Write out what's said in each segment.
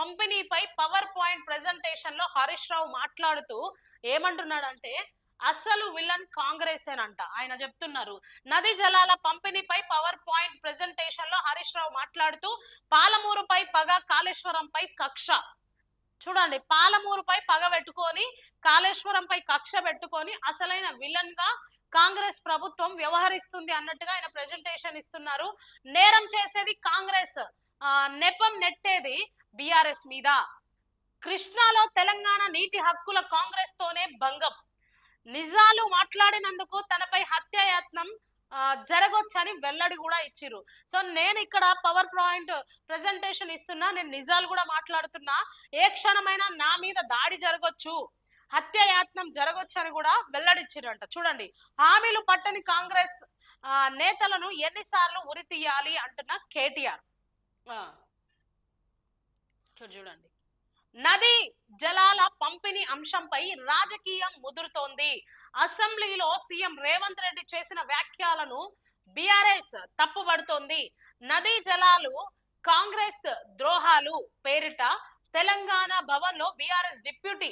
పంపిణీపై power point presentation లో హరీష్ రావు మాట్లాడుతూ ఏమంటున్నాడంటే అసలు విలన్ కాంగ్రెసేనంట. ఆయన చెప్తున్నారు నదీ జలాల పంపిణీపై పవర్ పాయింట్ ప్రెజెంటేషన్ లో హరీష్ రావు మాట్లాడుతూ పాలమూరుపై పగ, కాళేశ్వరంపై కక్ష. చూడండి, పాలమూరుపై పగ పెట్టుకొని కాళేశ్వరంపై కక్ష పెట్టుకొని అసలైన విలన్ గా కాంగ్రెస్ ప్రభుత్వం వ్యవహరిస్తుంది అన్నట్టుగా ఆయన ప్రెజెంటేషన్ ఇస్తున్నారు. నేరం చేసేది కాంగ్రెస్, నెపం నెట్టేది బిఆర్ఎస్ మీద. కృష్ణాలో తెలంగాణ నీటి హక్కుల కాంగ్రెస్ తోనే భంగం. నిజాలు మాట్లాడినందుకు తనపై హత్యాయత్నం జరగొచ్చని వెల్లడి కూడా ఇచ్చిరు. సో నేను ఇక్కడ పవర్ పాయింట్ ప్రెజెంటేషన్ ఇస్తున్నా, నేను నిజాలు కూడా మాట్లాడుతున్నా. ఏ క్షణమైనా నా మీద దాడి జరగొచ్చు, హత్యాయత్నం జరగొచ్చు అని కూడా వెల్లడిచ్చిరంట. చూడండి, హామీలు పట్టని కాంగ్రెస్ నేతలను ఎన్నిసార్లు ఉరి తీయాలి అంటున్న కేటీఆర్. చూడండి, నదీ జలాల పంపిణీ అంశంపై రాజకీయం ముదురుతోంది. అసెంబ్లీలో సీఎం రేవంత్ రెడ్డి చేసిన వ్యాఖ్యలను బీఆర్ఎస్ తప్పుపడుతోంది. నదీ జలాలు కాంగ్రెస్ ద్రోహాలు పేరిట తెలంగాణ భవన్ లో బీఆర్ఎస్ డిప్యూటీ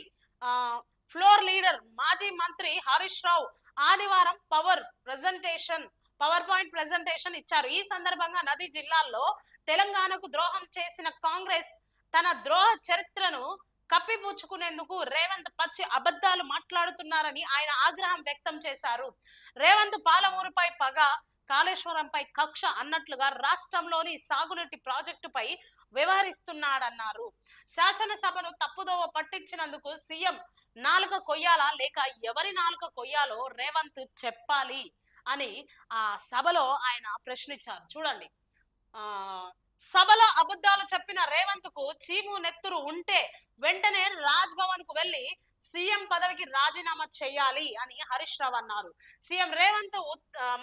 ఫ్లోర్ లీడర్ మాజీ మంత్రి హరీష్ రావు ఆదివారం పవర్ పాయింట్ ప్రెజెంటేషన్ ఇచ్చారు. ఈ సందర్భంగా నదీ జిల్లాల్లో తెలంగాణకు ద్రోహం చేసిన కాంగ్రెస్ తన ద్రోహ చరిత్రను కప్పిపుచ్చుకునేందుకు రేవంత్ పచ్చి అబద్ధాలు మాట్లాడుతున్నారని ఆయన ఆగ్రహం వ్యక్తం చేశారు. రేవంత్ పాలమూరుపై పగ, కాళేశ్వరంపై కక్ష అన్నట్లుగా రాష్ట్రంలోని సాగునీటి ప్రాజెక్టుపై వ్యవహరిస్తున్నాడన్నారు. శాసనసభను తప్పుదోవ పట్టించినందుకు సీఎం నాలుక కొయ్యాలా లేక ఎవరి నాలుక కొయ్యాలో రేవంత్ చెప్పాలి అని ఆ సభలో ఆయన ప్రశ్నించారు. చూడండి, సభలో అబద్ధాలు చెప్పిన రేవంత్ కు చీము నెత్తురు ఉంటే వెంటనే రాజ్ భవన్ కు వెళ్లి సీఎం పదవికి రాజీనామా చేయాలి అని హరీష్ రావు అన్నారు. సీఎం రేవంత్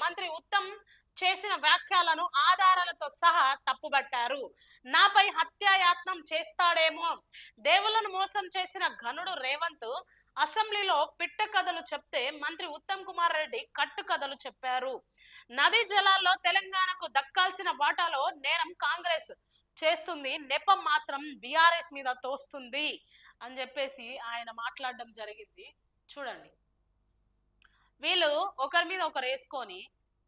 మంత్రి ఉత్తమ్ చేసిన వ్యాఖ్యలను ఆధారాలతో సహా తప్పుబట్టారు. నాపై హత్యాయత్నం చేస్తాడేమో, దేవుళ్లను మోసం చేసిన ఘనుడు రేవంత్ అసెంబ్లీలో పిట్ట కథలు చెప్తే మంత్రి ఉత్తమ్ కుమార్ రెడ్డి కట్టు కథలు చెప్పారు. నదీ జలాల్లో తెలంగాణకు దక్కాల్సిన వాటాలో నేరం కాంగ్రెస్ చేస్తుంది, నెపం మాత్రం బీఆర్ఎస్ మీద తోస్తుంది అని చెప్పేసి ఆయన మాట్లాడడం జరిగింది. చూడండి, వీళ్ళు ఒకరి మీద ఒకరు వేసుకొని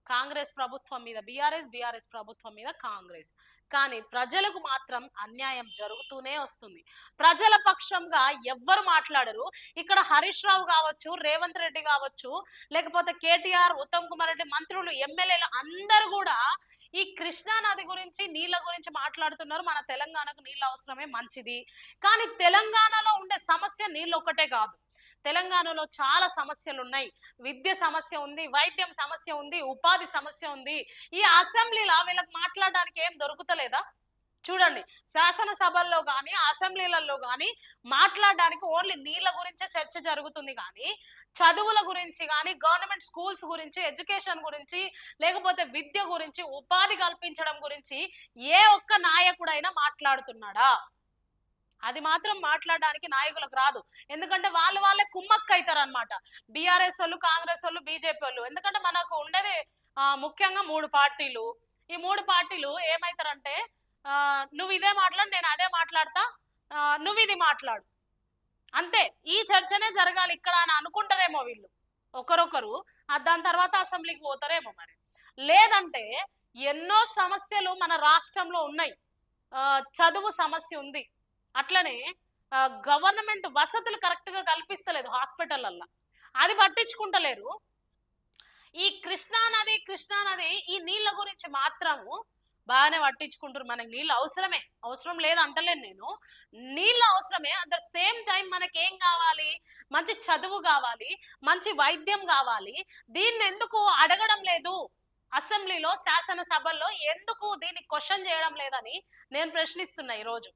కాంగ్రెస్ ప్రభుత్వం మీద బీఆర్ఎస్ ప్రభుత్వం మీద కాంగ్రెస్, కానీ ప్రజలకు మాత్రం అన్యాయం జరుగుతూనే వస్తుంది. ప్రజల పక్షంగా ఎవ్వరు మాట్లాడరు. ఇక్కడ హరీష్ రావు కావచ్చు, రేవంత్ రెడ్డి కావచ్చు, లేకపోతే కేటీఆర్, ఉత్తమ్ కుమార్ రెడ్డి, మంత్రులు, ఎమ్మెల్యేలు అందరూ కూడా ఈ కృష్ణా నది గురించి, నీళ్ళ గురించి మాట్లాడుతున్నారు. మన తెలంగాణకు నీళ్ళు అవసరమే, మంచిది. కానీ తెలంగాణలో ఉండే సమస్య నీళ్ళు ఒక్కటే కాదు. తెలంగాణలో చాలా సమస్యలు ఉన్నాయి. విద్య సమస్య ఉంది, వైద్యం సమస్య ఉంది, ఉపాధి సమస్య ఉంది. ఈ అసెంబ్లీలో వీళ్ళకి మాట్లాడడానికి ఏం దొరుకుతలేదా? చూడండి, శాసనసభల్లో కానీ అసెంబ్లీలలో కానీ మాట్లాడడానికి ఓన్లీ నీళ్ళ గురించే చర్చ జరుగుతుంది, కానీ చదువుల గురించి కానీ, గవర్నమెంట్ స్కూల్స్ గురించి, ఎడ్యుకేషన్ గురించి, లేకపోతే విద్య గురించి, ఉపాధి కల్పించడం గురించి ఏ ఒక్క నాయకుడైనా మాట్లాడుతున్నాడా? అది మాత్రం మాట్లాడడానికి నాయకులకు రాదు. ఎందుకంటే వాళ్ళే కుమ్మక్క అవుతారు అనమాట. బీఆర్ఎస్ వాళ్ళు, కాంగ్రెస్ వాళ్ళు, బీజేపీ వాళ్ళు. ఎందుకంటే మనకు ఉండేది ముఖ్యంగా 3 పార్టీలు. ఈ 3 పార్టీలు ఏమైతారంటే నువ్వు ఇదే మాట్లాడు, నేను అదే మాట్లాడతా, నువ్వు ఇది మాట్లాడు, అంతే. ఈ చర్చనే జరగాలి ఇక్కడ అని అనుకుంటారేమో వీళ్ళు ఒకరొకరు. దాని తర్వాత అసెంబ్లీకి పోతారేమో. మరి లేదంటే ఎన్నో సమస్యలు మన రాష్ట్రంలో ఉన్నాయి. చదువు సమస్య ఉంది, అట్లనే గవర్నమెంట్ వసతులు కరెక్ట్ గా కల్పిస్తలేదు హాస్పిటల్ల, అది పట్టించుకుంటలేరు. ఈ కృష్ణా నది ఈ నీళ్ళ గురించి మాత్రము బాగానే పట్టించుకుంటారు. మనకి నీళ్ళు అవసరమే, అవసరం లేదు అంటలేను నేను, నీళ్ళు అవసరమే. అట్ ద సేమ్ టైం మనకి ఏం కావాలి? మంచి చదువు కావాలి, మంచి వైద్యం కావాలి. దీన్ని ఎందుకు అడగడం లేదు అసెంబ్లీలో, శాసనసభల్లో? ఎందుకు దీన్ని క్వశ్చన్ చేయడం లేదని నేను ప్రశ్నిస్తున్నా ఈరోజు.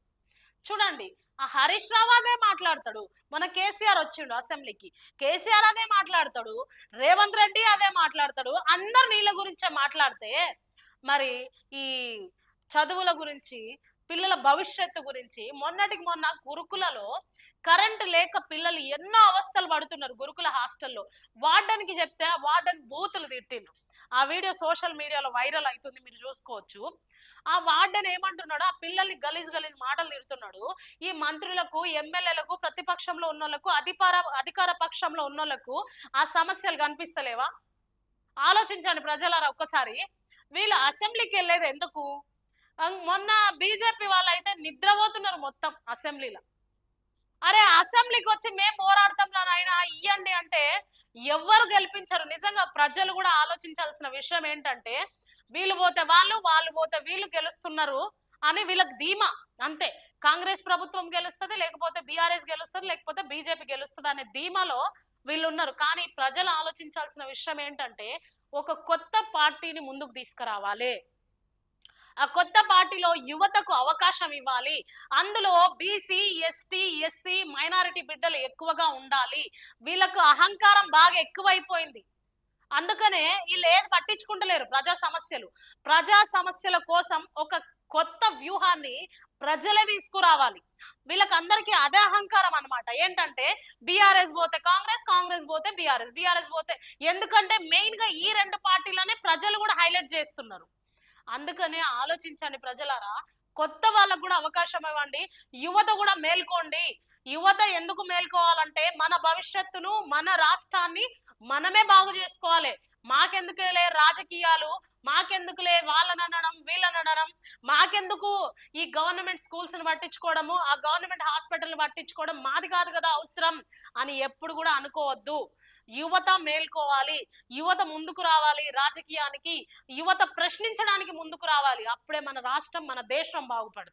చూడండి, ఆ హరీష్ రావు అదే మాట్లాడతాడు, మన కేసీఆర్ వచ్చిండు అసెంబ్లీకి, కేసీఆర్ అదే మాట్లాడతాడు, రేవంత్ రెడ్డి అదే మాట్లాడతాడు. అందరు నీళ్ళ గురించే మాట్లాడితే మరి ఈ చదువుల గురించి, పిల్లల భవిష్యత్తు గురించి, మొన్నటికి మొన్న గురుకులలో కరెంటు లేక పిల్లలు ఎన్నో అవస్థలు పడుతున్నారు గురుకుల హాస్టల్లో. వార్డెన్కి చెప్తే వార్డెన్ బూతులు తిట్టిండు. ఆ వీడియో సోషల్ మీడియాలో వైరల్ అవుతుంది, మీరు చూసుకోవచ్చు. ఆ వార్డెన్ ఏమంటున్నాడు, ఆ పిల్లల్ని గలీజ్ గలీజ్ మాటలు తిడుతున్నాడు. ఈ మంత్రులకు, ఎమ్మెల్యేలకు, ప్రతిపక్షంలో ఉన్నోళ్లకు, అధికార పక్షంలో ఉన్నోళ్లకు ఆ సమస్యలు కనిపిస్తలేవా? ఆలోచించండి ప్రజలారా ఒక్కసారి. వీళ్ళు అసెంబ్లీకి వెళ్ళేది ఎందుకు? మొన్న బీజేపీ వాళ్ళైతే నిద్రపోతున్నారు మొత్తం అసెంబ్లీలో. అరే అసెంబ్లీకి వచ్చి మేము పోరాడతాం నాయనా ఇయ్యండి అంటే ఎవ్వరు గెలిపించరు. నిజంగా ప్రజలు కూడా ఆలోచించాల్సిన విషయం ఏంటంటే, వీళ్ళు పోతే వాళ్ళు, వాళ్ళు పోతే వీళ్ళు గెలుస్తున్నారు అని వీళ్ళకి ధీమా. అంతే. కాంగ్రెస్ ప్రభుత్వం గెలుస్తుంది, లేకపోతే బీఆర్ఎస్ గెలుస్తుంది, లేకపోతే బీజేపీ గెలుస్తుంది అనే ధీమాలో వీళ్ళు ఉన్నారు. కానీ ప్రజలు ఆలోచించాల్సిన విషయం ఏంటంటే, ఒక కొత్త పార్టీని ముందుకు తీసుకురావాలి. ఆ కొత్త పార్టీలో యువతకు అవకాశం ఇవ్వాలి. అందులో బీసీ, ఎస్టీ, ఎస్సీ, మైనారిటీ బిడ్డలు ఎక్కువగా ఉండాలి. వీళ్ళకు అహంకారం బాగా ఎక్కువైపోయింది. అందుకనే వీళ్ళు ఏది పట్టించుకుంటలేరు ప్రజా సమస్యలు. ప్రజా సమస్యల కోసం ఒక కొత్త వ్యూహాన్ని ప్రజలే తీసుకురావాలి. వీళ్ళకందరికీ అదే అహంకారం అన్నమాట. ఏంటంటే బీఆర్ఎస్ పోతే కాంగ్రెస్, కాంగ్రెస్ పోతే బీఆర్ఎస్, బీఆర్ఎస్ పోతే, ఎందుకంటే మెయిన్ గా ఈ రెండు పార్టీలనే ప్రజలు కూడా హైలైట్ చేస్తున్నారు. అందుకనే ఆలోచించండి ప్రజలారా. కొత్త వాళ్ళకు కూడా అవకాశం ఇవ్వండి. యువత కూడా మేల్కోండి. యువత ఎందుకు మేల్కోవాలంటే, మన భవిష్యత్తును, మన రాష్ట్రాన్ని మనమే బాగు చేసుకోవాలి. మాకెందుకులే రాజకీయాలు, మాకెందుకులే వాళ్ళని అనడం, వీళ్ళని అనడం, మాకెందుకు ఈ గవర్నమెంట్ స్కూల్స్ ని పట్టించుకోవడము, ఆ గవర్నమెంట్ హాస్పిటల్ పట్టించుకోవడం, మాది కాదు కదా అవసరం అని ఎప్పుడు కూడా అనుకోవద్దు. యువత మేల్కోవాలి. యువత ముందుకు రావాలి రాజకీయానికి. యువత ప్రశ్నించడానికి ముందుకు రావాలి. అప్పుడే మన రాష్ట్రం, మన దేశం బాగుపడుతుంది.